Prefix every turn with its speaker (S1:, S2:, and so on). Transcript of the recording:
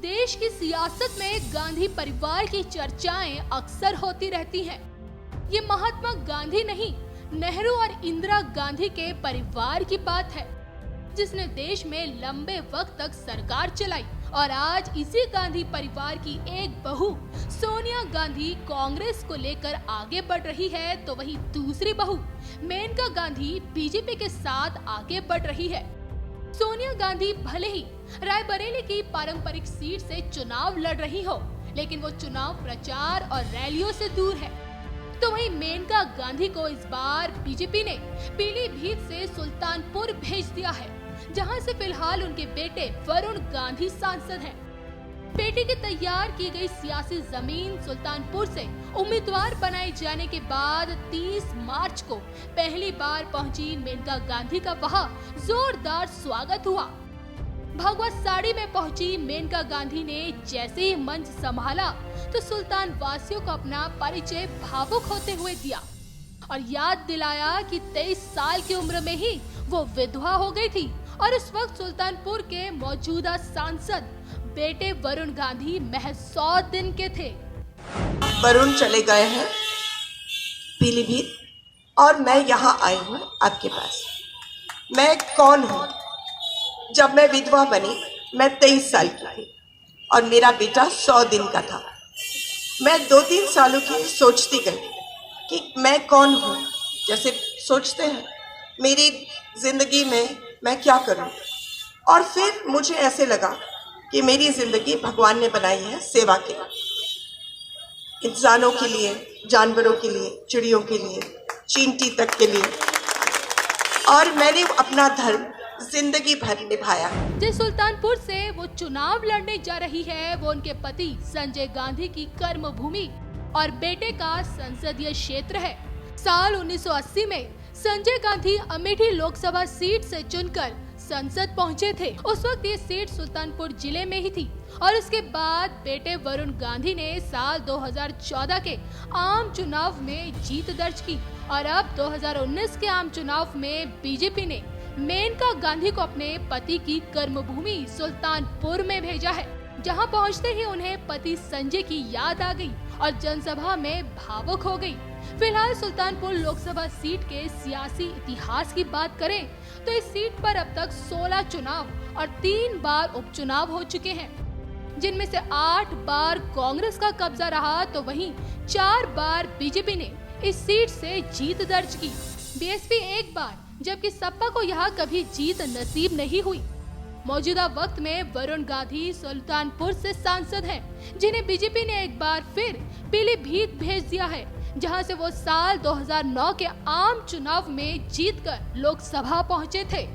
S1: देश की सियासत में गांधी परिवार की चर्चाएं अक्सर होती रहती हैं। ये महात्मा गांधी नहीं, नेहरू और इंदिरा गांधी के परिवार की बात है, जिसने देश में लंबे वक्त तक सरकार चलाई। और आज इसी गांधी परिवार की एक बहू सोनिया गांधी कांग्रेस को लेकर आगे बढ़ रही है, तो वहीं दूसरी बहू मेनका गांधी बीजेपी के साथ आगे बढ़ रही है। सोनिया गांधी भले ही रायबरेली की पारंपरिक सीट से चुनाव लड़ रही हो, लेकिन वो चुनाव प्रचार और रैलियों से दूर है। तो वहीं मेनका गांधी को इस बार बीजेपी ने पीलीभीत से सुल्तानपुर भेज दिया है, जहां से फिलहाल उनके बेटे वरुण गांधी सांसद हैं। बेटे की तैयार की गई सियासी जमीन सुल्तानपुर से उम्मीदवार बनाए जाने के बाद 30 मार्च को पहली बार पहुंची मेनका गांधी का वहां जोरदार स्वागत हुआ। भगवा साड़ी में पहुंची मेनका गांधी ने जैसे ही मंच संभाला तो सुल्तान वासियों को अपना परिचय भावुक होते हुए दिया और याद दिलाया कि 23 साल की उम्र में ही वो विधवा हो गई थी और इस वक्त सुल्तानपुर के मौजूदा सांसद बेटे वरुण गांधी महज 100 दिन के थे।
S2: वरुण चले गए हैं पीलीभीत और मैं यहाँ आई हूँ आपके पास। मैं कौन हूँ? जब मैं विधवा बनी मैं 23 साल की थी और मेरा बेटा 100 दिन का था। मैं 2-3 सालों की सोचती गई कि मैं कौन हूँ, जैसे सोचते हैं मेरी जिंदगी में मैं क्या करूँ। और फिर मुझे ऐसे लगा कि मेरी जिंदगी भगवान ने बनाई है सेवा के लिए, इंसानों के लिए, जानवरों के लिए, चिड़ियों के लिए, चींटी तक के लिए, और मैंने अपना धर्म जिंदगी भर निभाया।
S1: जिस सुल्तानपुर से वो चुनाव लड़ने जा रही है, वो उनके पति संजय गांधी की कर्म भूमि और बेटे का संसदीय क्षेत्र है। साल 1980 में संजय गांधी अमेठी लोकसभा सीट से चुनकर संसद पहुंचे थे। उस वक्त ये सीट सुल्तानपुर जिले में ही थी और उसके बाद बेटे वरुण गांधी ने साल 2014 के आम चुनाव में जीत दर्ज की और अब 2019 के आम चुनाव में बीजेपी ने मेनका गांधी को अपने पति की कर्मभूमि सुल्तानपुर में भेजा है, जहां पहुंचते ही उन्हें पति संजय की याद आ गई और जनसभा में भावुक हो गई। फिलहाल सुल्तानपुर लोकसभा सीट के सियासी इतिहास की बात करें तो इस सीट पर अब तक 16 चुनाव और 3 बार उपचुनाव हो चुके हैं, जिनमें से 8 बार कांग्रेस का कब्जा रहा, तो वहीं 4 बार बीजेपी ने इस सीट से जीत दर्ज की। बीएसपी एक बार, जबकि सपा को यहाँ कभी जीत नसीब नहीं हुई। मौजूदा वक्त में वरुण गांधी सुल्तानपुर से सांसद हैं, जिन्हें बीजेपी ने एक बार फिर पीलीभीत भेज दिया है, जहां से वो साल 2009 के आम चुनाव में जीतकर लोकसभा पहुंचे थे।